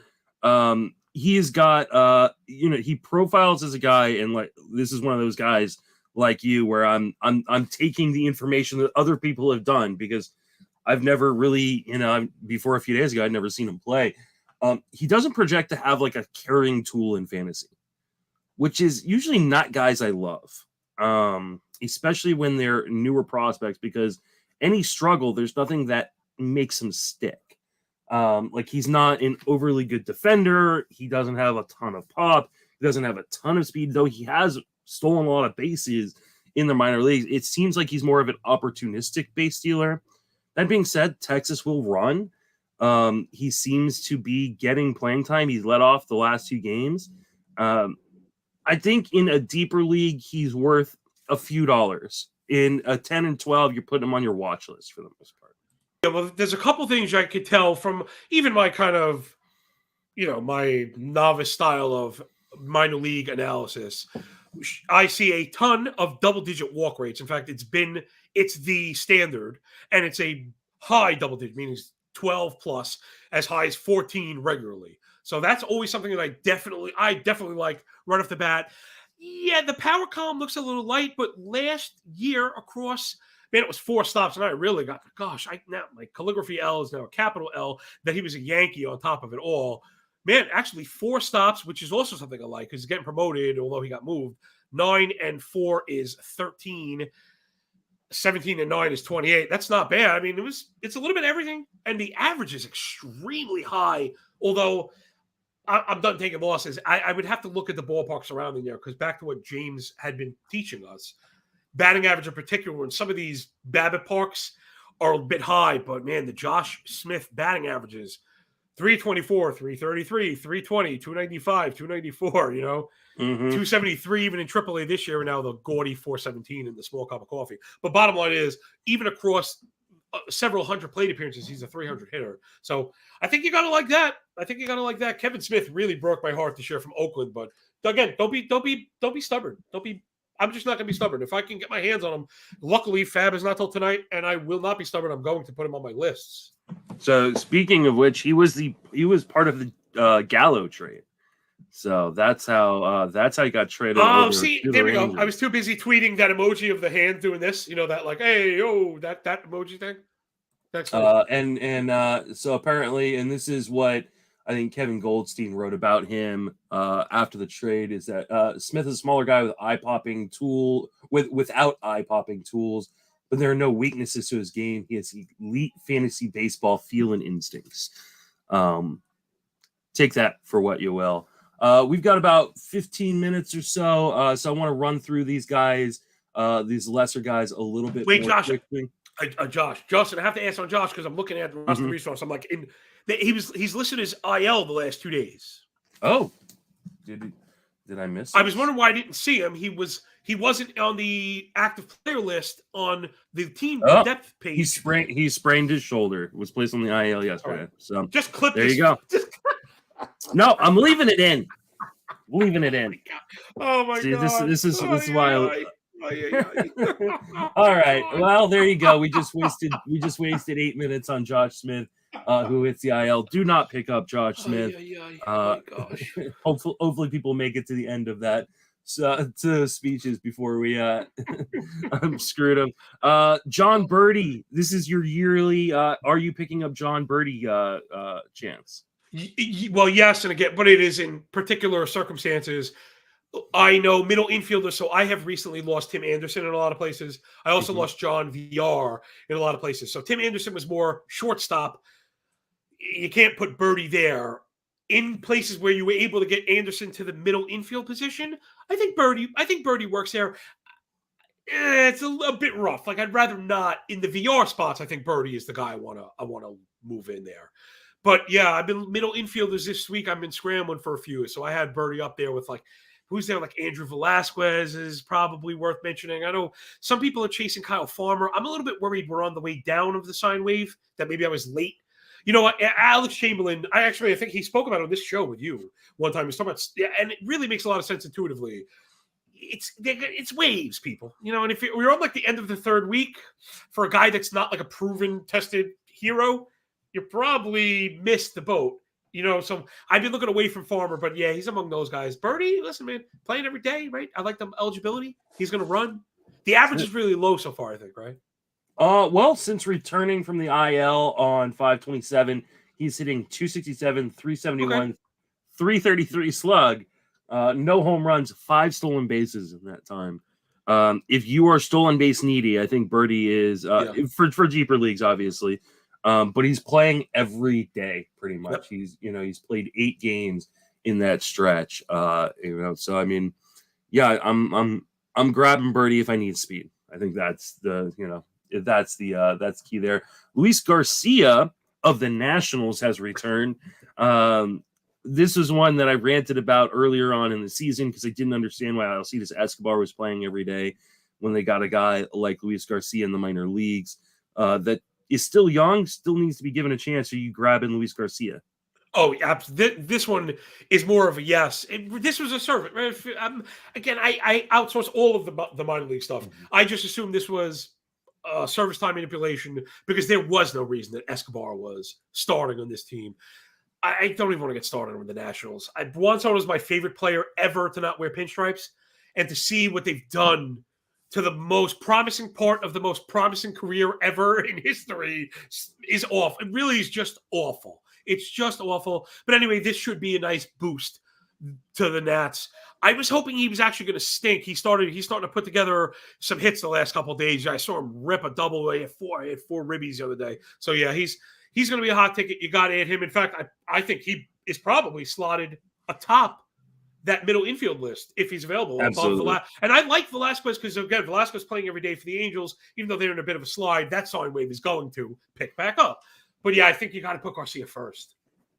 He's got he profiles as a guy, and like this is one of those guys like you where I'm taking the information that other people have done, because I've never really, before a few days ago I'd never seen him play. He doesn't project to have like a carrying tool in fantasy, which is usually not guys I love, especially when they're newer prospects, because any struggle, there's nothing that makes him stick. Like he's not an overly good defender. He doesn't have a ton of pop. He doesn't have a ton of speed, though he has stolen a lot of bases in the minor leagues. It seems like he's more of an opportunistic base stealer. That being said, Texas will run. He seems to be getting playing time. He's led off the last 2 games. I think in a deeper league, he's worth a few dollars. In a 10 and 12, you're putting him on your watch list for the most part. Yeah, well, there's a couple things I could tell from even my kind of, my novice style of minor league analysis. I see a ton of double-digit walk rates. In fact, it's the standard, and it's a high double-digit, meaning 12 plus, as high as 14 regularly. So that's always something that I definitely like right off the bat. Yeah, the power column looks a little light, but last year across, man, it was 4 stops, and I really got, now my calligraphy L is now a capital L, that he was a Yankee on top of it all. Man, actually 4 stops, which is also something I like, because he's getting promoted, although he got moved. 9 and 4 is 13. 17 and 9 is 28. That's not bad. I mean, it's a little bit everything, and the average is extremely high, although I'm done taking losses. I would have to look at the ballpark surrounding there, because back to what James had been teaching us, batting average in particular, in some of these Babbitt parks are a bit high, but man, the Josh Smith batting averages, 324, 333, 320, 295, 294, 273 even in AAA this year, and now the gaudy 417 in the small cup of coffee. But bottom line is, even across several hundred plate appearances, he's a 300 hitter. So I think you got to like that. Kevin Smith really broke my heart this year from Oakland, but again, don't be stubborn. I'm just not going to be stubborn. If I can get my hands on him, luckily FAAB is not till tonight, and I will not be stubborn. I'm going to put him on my lists. So speaking of which, he was part of the Gallo trade. So that's how he got traded. Oh, see, there we go. I was too busy tweeting that emoji of the hand doing this. That like, hey, yo, that emoji thing. That's so apparently, and this is what I think Kevin Goldstein wrote about him after the trade, is that Smith is a smaller guy with without eye-popping tools, but there are no weaknesses to his game. He has elite fantasy baseball feel and instincts. Take that for what you will. We've got about 15 minutes or so, so I want to run through these guys, these lesser guys, a little bit. Wait, more Josh. quickly. Justin, I have to ask on Josh, because I'm looking at the rest of the resource. I'm like, he's listed as IL the last 2 days. Oh, did I miss? I was wondering why I didn't see him. He wasn't on the active player list on the team depth page. He sprained his shoulder. Was placed on the IL yesterday. Right. So just clip. There you go. No, I'm leaving it in. Leaving it in. Oh my god! This is why All right. Well, there you go. We just wasted 8 minutes on Josh Smith, who hits the IL. Do not pick up Josh Smith. Oh my gosh. Hopefully people make it to the end of that to speeches before we screwed him. John Birdie, this is your yearly are you picking up John Birdie chance? Well, yes, and again, but it is in particular circumstances. I know middle infielders, so I have recently lost Tim Anderson in a lot of places. I also lost John VR in a lot of places. So Tim Anderson was more shortstop. You can't put Birdie there. In places where you were able to get Anderson to the middle infield position, I think Birdie works there. It's a bit rough. Like, I'd rather not in the VR spots. I think Birdie is the guy I want to move in there. But yeah, I've been middle infielders this week. I've been scrambling for a few, so I had Birdie up there with who's there? Like Andrew Velasquez is probably worth mentioning. I know some people are chasing Kyle Farmer. I'm a little bit worried we're on the way down of the sine wave, that maybe I was late. You know what? Alex Chamberlain, I think he spoke about it on this show with you one time. He was talking about, and it really makes a lot of sense intuitively. It's waves, people. You know, and if we're on the end of the third week for a guy that's not a proven, tested hero, you probably missed the boat. You know, so I've been looking away from Farmer, but yeah, he's among those guys. Birdie, listen, man, playing every day, right? I like the eligibility. He's going to run. The average is really low so far, I think, right? Well, since returning from the IL on 5/27, he's hitting 267, 371, 333 slug, no home runs, 5 stolen bases in that time. If you are stolen base needy, I think Birdie is for deeper leagues, obviously. But he's playing every day pretty much. Yep. He's played 8 games in that stretch. So I mean, yeah, I'm grabbing Birdie if I need speed. I think that's that's key there. Luis Garcia of the Nationals has returned. This is one that I ranted about earlier on in the season because I didn't understand why Alcides Escobar was playing every day when they got a guy like Luis Garcia in the minor leagues that is still young, still needs to be given a chance. Are you grabbing Luis Garcia? Oh, yeah. This one is more of a yes. This was a servant. Right? Again, I outsource all of the minor league stuff. Mm-hmm. I just assumed this was service time manipulation because there was no reason that Escobar was starting on this team. I don't even want to get started with the Nationals. Juan Soto is my favorite player ever to not wear pinstripes, and to see what they've done to the most promising part of the most promising career ever in history is awful. It really is just awful. It's just awful. But anyway, this should be a nice boost to the Nats. I was hoping he was actually going to stink. He's starting to put together some hits the last couple of days. I saw him rip a double. He had 4 ribbies the other day. So yeah, he's going to be a hot ticket. You got to add him. In fact, I think he is probably slotted atop that middle infield list if he's available. Absolutely. And I like Velasquez because, again, Velasquez playing every day for the Angels, even though they're in a bit of a slide, that sine wave is going to pick back up. But yeah, I think you got to put Garcia first.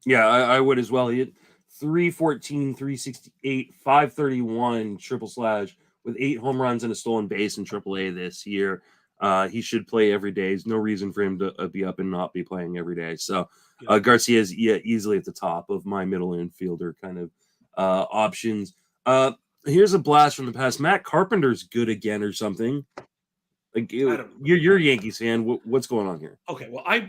Yeah, I would as well. He hit 314, 368, 531 triple slash with 8 home runs and a stolen base in AAA this year. He should play every day. There's no reason for him to be up and not be playing every day. So Garcia is easily at the top of my middle infielder kind of options. Here's a blast from the past. Matt Carpenter's good again or something. You're a Yankees fan. What's going on here? Okay, well, I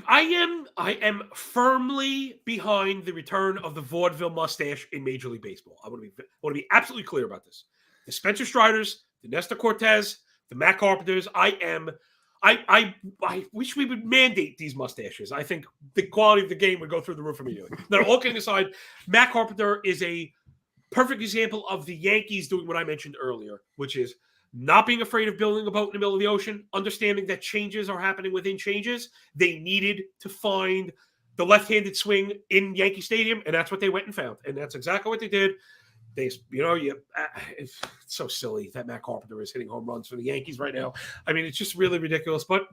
am firmly behind the return of the vaudeville mustache in Major League Baseball. I want to be absolutely clear about this. The Spencer Striders, the Nestor Cortez, the Matt Carpenters. I wish we would mandate these mustaches. I think the quality of the game would go through the roof immediately. Now, all kidding aside, Matt Carpenter is a perfect example of the Yankees doing what I mentioned earlier, which is not being afraid of building a boat in the middle of the ocean, understanding that changes are happening within changes. They needed to find the left-handed swing in Yankee Stadium, and that's what they went and found. And that's exactly what they did. It's so silly that Matt Carpenter is hitting home runs for the Yankees right now. I mean, it's just really ridiculous, but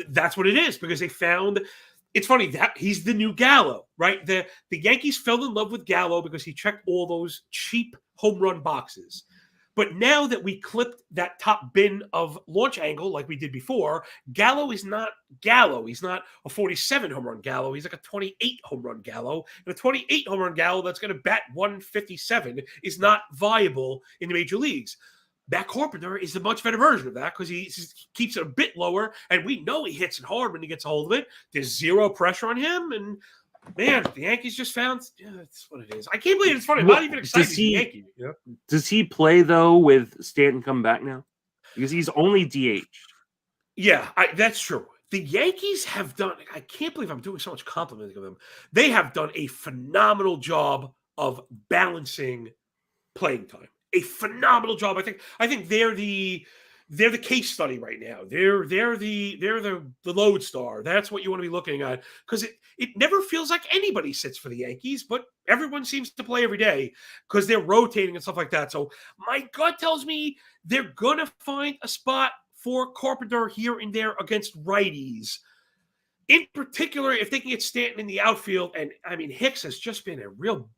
that's what it is because they found – it's funny that he's the new Gallo, right? The Yankees fell in love with Gallo because he checked all those cheap home run boxes. But now that we clipped that top bin of launch angle like we did before, Gallo is not Gallo. He's not a 47 home run Gallo. He's like a 28 home run Gallo. And a 28 home run Gallo that's going to bat 157 is not viable in the major leagues. Matt Carpenter is a much better version of that because he keeps it a bit lower, and we know he hits it hard when he gets a hold of it. There's zero pressure on him, and man, the Yankees just found that's what it is. I can't believe it's funny. I'm not even excited to be Yankee. You know? Does he play though with Stanton coming back now? Because he's only DH. Yeah, that's true. The Yankees have done. I can't believe I'm doing so much complimenting of them. They have done a phenomenal job of balancing playing time. A phenomenal job. I think they're the case study right now. They're the lodestar. That's what you want to be looking at because it never feels like anybody sits for the Yankees, but everyone seems to play every day because they're rotating and stuff like that. So my gut tells me they're gonna find a spot for Carpenter here and there against righties. In particular, if they can get Stanton in the outfield, and I mean Hicks has just been a real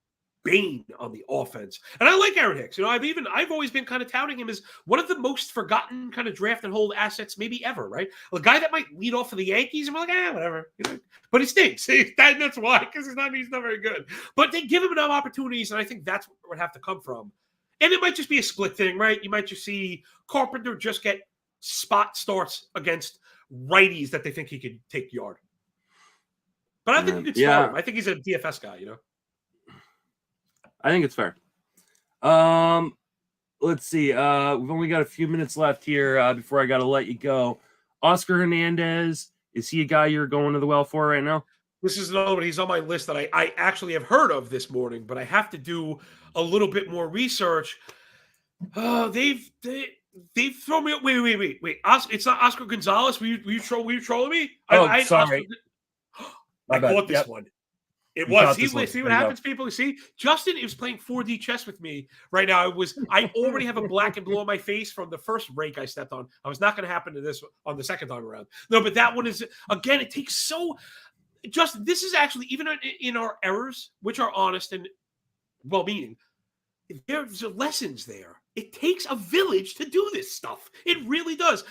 bane on the offense. And I like Aaron Hicks. You know, I've always been kind of touting him as one of the most forgotten kind of draft and hold assets maybe ever, right? A guy that might lead off for the Yankees and we're like, whatever. You know? But he stinks. That's why, because he's not very good. But they give him enough opportunities, and I think that's where it would have to come from. And it might just be a split thing, right? You might just see Carpenter just get spot starts against righties that they think he could take yard. But I think you could start him. I think he's a DFS guy, you know? I think it's fair. Let's see. We've only got a few minutes left here before I got to let you go. Oscar Hernandez, is he a guy you're going to the well for right now? This is another one. He's on my list that I actually have heard of this morning, but I have to do a little bit more research. They've thrown me. Wait. It's not Oscar Gonzalez. Were you trolling me? Sorry. I bought this one. It was. See what happens, people? See, Justin is playing 4D chess with me right now. I already have a black and blue on my face from the first rake I stepped on. I was not going to happen to this on the second time around. No, but that one is, again, it takes so. Justin, this is actually, even in our errors, which are honest and well-meaning, there's lessons there. It takes a village to do this stuff. It really does.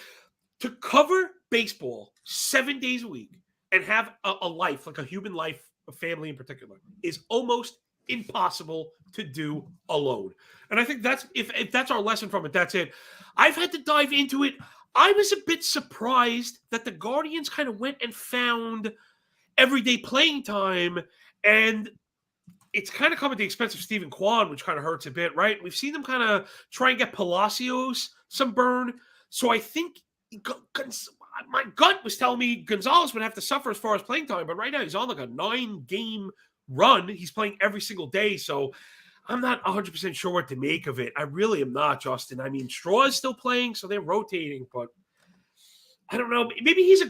To cover baseball 7 days a week and have a life, like a human life, a family in particular, is almost impossible to do alone. And I think that's if that's our lesson from it, that's it. I've had to dive into it. I was a bit surprised that the Guardians kind of went and found everyday playing time, and it's kind of come at the expense of Stephen Kwan, which kind of hurts a bit, right? We've seen them kind of try and get Palacios some burn. So I think my gut was telling me Gonzalez would have to suffer as far as playing time, but right now he's on like a 9-game run. He's playing every single day, so I'm not 100% sure what to make of it. I really am not, Justin. I mean, Straw is still playing, so they're rotating, but I don't know. Maybe he's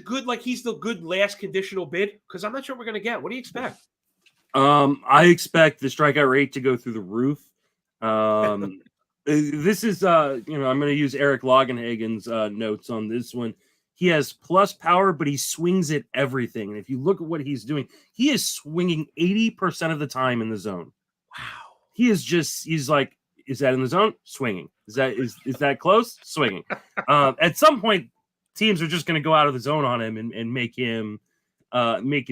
he's the good last conditional bid, because I'm not sure what we're going to get. What do you expect? I expect the strikeout rate to go through the roof. This is, I'm going to use Eric Lagenhagen's notes on this one. He has plus power, but he swings at everything. And if you look at what he's doing, he is swinging 80% of the time in the zone. Wow. He's like, is that in the zone? Swinging. Is that close? Swinging. At some point, teams are just going to go out of the zone on him and make him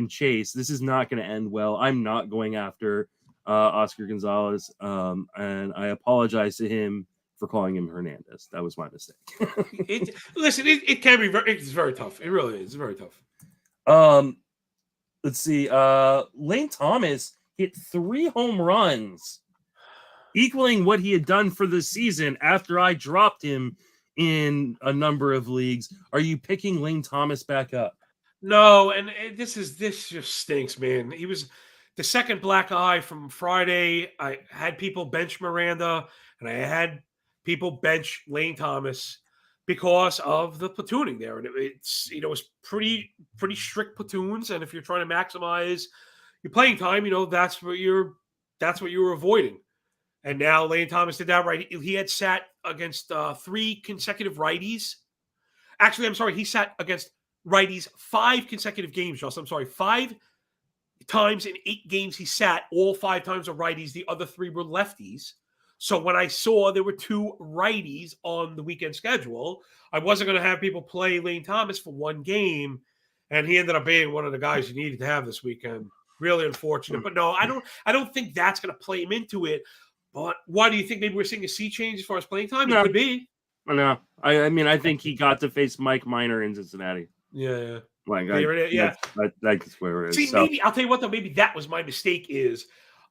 chase. This is not going to end well. I'm not going after Oscar Gonzalez, and I apologize to him for calling him Hernandez. That was my mistake. It can be it's very tough. It really is. It's very tough. Let's see. Lane Thomas hit 3 home runs, equaling what he had done for the season after I dropped him in a number of leagues. Are you picking Lane Thomas back up? No, and this just stinks, man. He was the second black eye from Friday. I had people bench Miranda, and I had people bench Lane Thomas because of the platooning there. And it's pretty strict platoons. And if you're trying to maximize your playing time, that's what you were avoiding. And now Lane Thomas did that right. He had sat against 3 consecutive righties. Actually, I'm sorry, he sat against righties 5 consecutive games, Justin. I'm sorry, 5 times in 8 games he sat. All 5 times are righties. The other 3 were lefties. So when I saw there were 2 righties on the weekend schedule, I wasn't going to have people play Lane Thomas for 1 game, and he ended up being one of the guys you needed to have this weekend. Really unfortunate. But no, I don't think that's going to play him into it. But why do you think maybe we're seeing a sea change as far as playing time? It could be. No, I mean, I think he got to face Mike Minor in Cincinnati. Yeah. Like, Yeah. That's where it is. See, So, maybe I'll tell you what though. Maybe that was my mistake. Is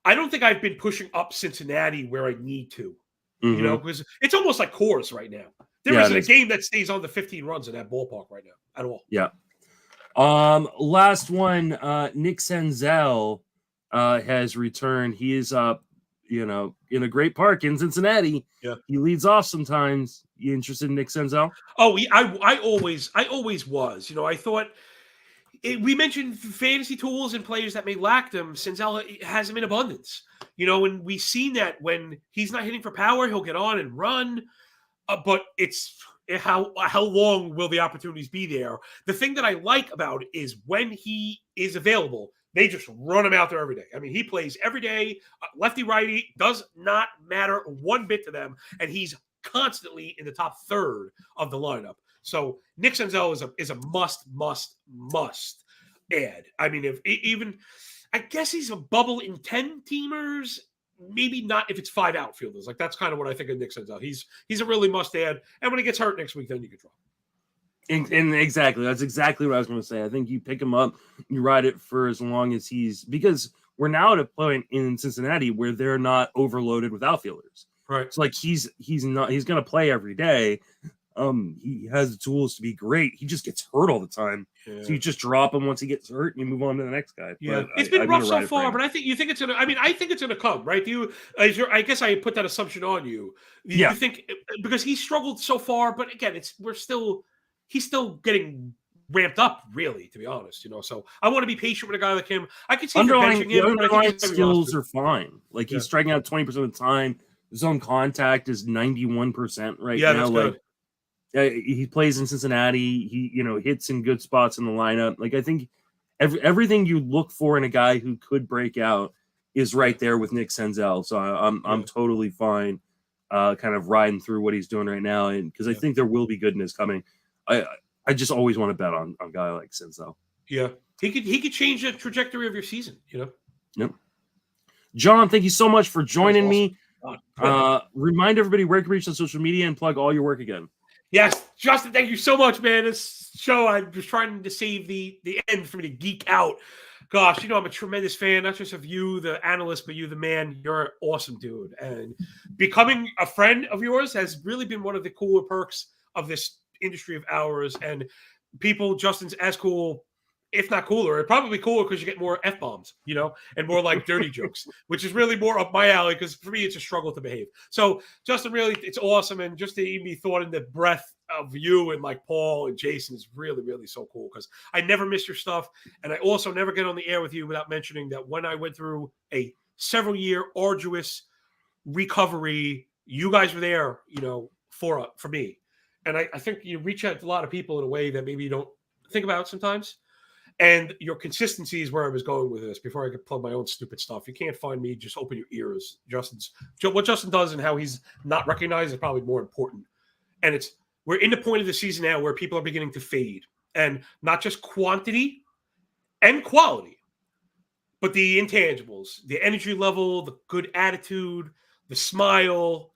I don't think I've been pushing up Cincinnati where I need to. You know, because it's almost like Coors right now. There isn't a game that stays on the 15 runs in that ballpark right now at all. Yeah. Last one. Nick Sanzell has returned. He is up, in a great park in Cincinnati. Yeah. He leads off sometimes. You interested in Nick Sanzell? Oh, I always was. I thought we mentioned fantasy tools and players that may lack them. Sanzell has them in abundance. And we've seen that when he's not hitting for power, he'll get on and run. But it's how long will the opportunities be there? The thing that I like about it is when he is available, they just run him out there every day. I mean, he plays every day, lefty, righty, does not matter one bit to them. And he's constantly in the top third of the lineup. So Nick Sanzell is a must add. I mean, I guess he's a bubble in 10 teamers. Maybe not if it's 5 outfielders. Like, that's kind of what I think of Nick Sanzell. He's a really must add. And when he gets hurt next week, then you can drop him. And exactly. That's exactly what I was going to say. I think you pick him up, you ride it for as long as because we're now at a point in Cincinnati where they're not overloaded with outfielders. Right. So like he's going to play every day. He has the tools to be great. He just gets hurt all the time. Yeah. So you just drop him once he gets hurt and you move on to the next guy. Yeah. It's been rough so far, but I think it's going to come, right? I guess I put that assumption on you. You think because he struggled so far, but again, he's still getting ramped up, really, to be honest. So I want to be patient with a guy like him. I can see underlying skills are fine. Like he's striking out 20% of the time. Zone contact is 91% right now. That's like good. He plays in Cincinnati. He hits in good spots in the lineup. Like I think everything you look for in a guy who could break out is right there with Nick Sanzell. So I'm totally fine, kind of riding through what he's doing right now, and because I think there will be goodness coming. I just always want to bet on a guy like Sanzell. Yeah, he could change the trajectory of your season. Yep. John, thank you so much for joining me. Remind everybody where you can reach on social media and plug all your work again. Yes, Justin, thank you so much, man. This show, I was trying to save the end for me to geek out. Gosh, I'm a tremendous fan, not just of you, the analyst, but you, the man. You're an awesome dude. And becoming a friend of yours has really been one of the cooler perks of this industry of ours. And Justin's as cool, if not cooler, probably cooler because you get more F-bombs, and more like dirty jokes, which is really more up my alley because for me, it's a struggle to behave. So, Justin, really, it's awesome. And just to even be thought in the breath of you and like Paul and Jason is really, really so cool because I never miss your stuff. And I also never get on the air with you without mentioning that when I went through a several-year arduous recovery, you guys were there, for me. And I think you reach out to a lot of people in a way that maybe you don't think about sometimes. And your consistency is where I was going with this before I could plug my own stupid stuff. You can't find me. Just open your ears. What Justin does and how he's not recognized is probably more important. And we're in the point of the season now where people are beginning to fade. And not just quantity and quality, but the intangibles, the energy level, the good attitude, the smile,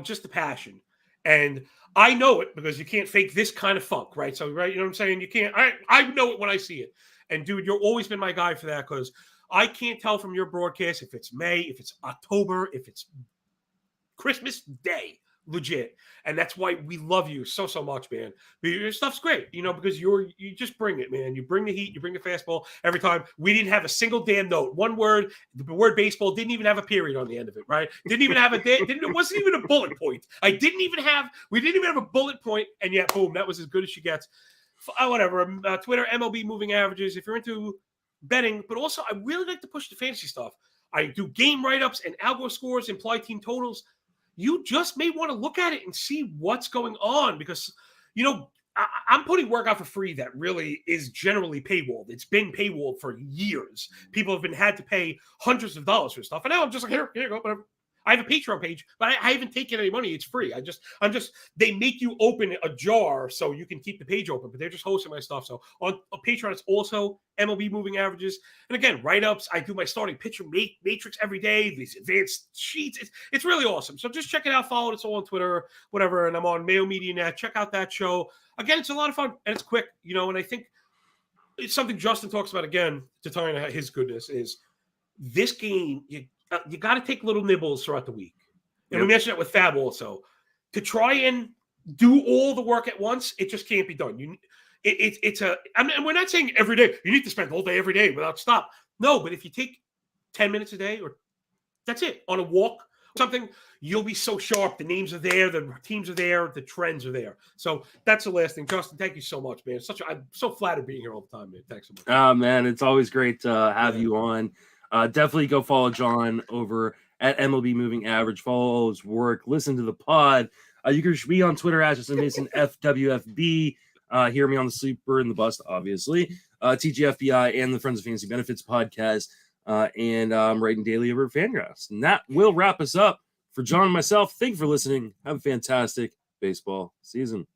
just the passion. And I know it because you can't fake this kind of funk, right? So, right, you know what I'm saying? You can't. I know it when I see it. And, dude, you've always been my guy for that because I can't tell from your broadcast if it's May, if it's October, if it's Christmas Day, legit. And that's why we love you so much, man. But your stuff's great, because you just bring it, man. You bring the heat, you bring the fastball every time. We didn't have a single damn note. One word, the word baseball didn't even have a period on the end of it, right? Didn't even have it wasn't even a bullet point. We didn't even have a bullet point, and yet, boom, that was as good as she gets. Whatever. Twitter, MLB moving averages. If you're into betting, but also I really like to push the fantasy stuff. I do game write-ups and algo scores, implied team totals. You just may want to look at it and see what's going on because, I'm putting work out for free that really is generally paywalled. It's been paywalled for years. People have had to pay hundreds of dollars for stuff. And now I'm just like, here you go, whatever. I have a Patreon page, but I haven't taken any money. It's free. They make you open a jar so you can keep the page open, but they're just hosting my stuff. So on Patreon, it's also MLB moving averages. And again, write-ups. I do my starting pitcher matrix every day, these advanced sheets. It's really awesome. So just check it out. Follow it. It's all on Twitter, whatever. And I'm on Mayo Media Net. Check out that show. Again, it's a lot of fun and it's quick, and I think it's something Justin talks about again to tie into his goodness is this game. You got to take little nibbles throughout the week. And we mentioned that with FAAB also. To try and do all the work at once, it just can't be done. We're not saying every day. You need to spend all day every day without stop. No, but if you take 10 minutes a day, or that's it, on a walk, something, you'll be so sharp. The names are there, the teams are there, the trends are there. So that's the last thing. Justin, thank you so much, man. I'm so flattered being here all the time, man. Thanks so much. Oh, man, it's always great to have you on. Definitely go follow John over at MLB Moving Average. Follow his work. Listen to the pod. You can reach me on Twitter at Justin Mason FWFB. Hear me on the Sleeper and the Bust, obviously. TGFBI and the Friends of Fantasy Benefits podcast. And I'm writing daily over at Fangraphs. And that will wrap us up. For John and myself, thank you for listening. Have a fantastic baseball season.